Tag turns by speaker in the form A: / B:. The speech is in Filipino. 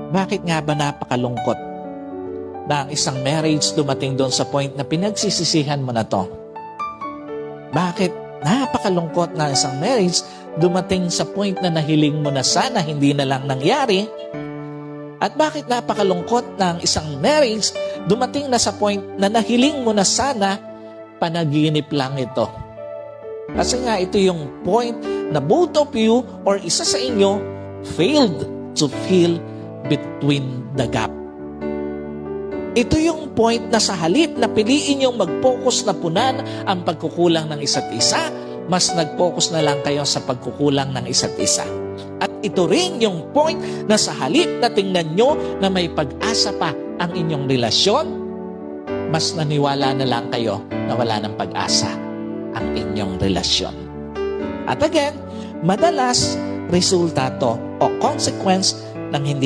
A: Bakit nga ba napakalungkot na ang isang marriage dumating doon sa point na pinagsisisihan mo na to? Bakit napakalungkot na isang marriage dumating sa point na nahiling mo na sana hindi na lang nangyari? At bakit napakalungkot na ang isang marriage dumating na sa point na nahiling mo na sana panaginip lang ito? Kasi nga ito yung point na both of you or isa sa inyo failed to fill between the gap. Ito yung point na sa halip na piliin yung mag-focus na punan ang pagkukulang ng isa't isa, mas nag-focus na lang kayo sa pagkukulang ng isa't isa. At ito rin yung point na sa halip na tingnan nyo na may pag-asa pa ang inyong relasyon, mas naniwala na lang kayo na wala ng pag-asa ang inyong relasyon. At again, madalas resulta to o consequence ng hindi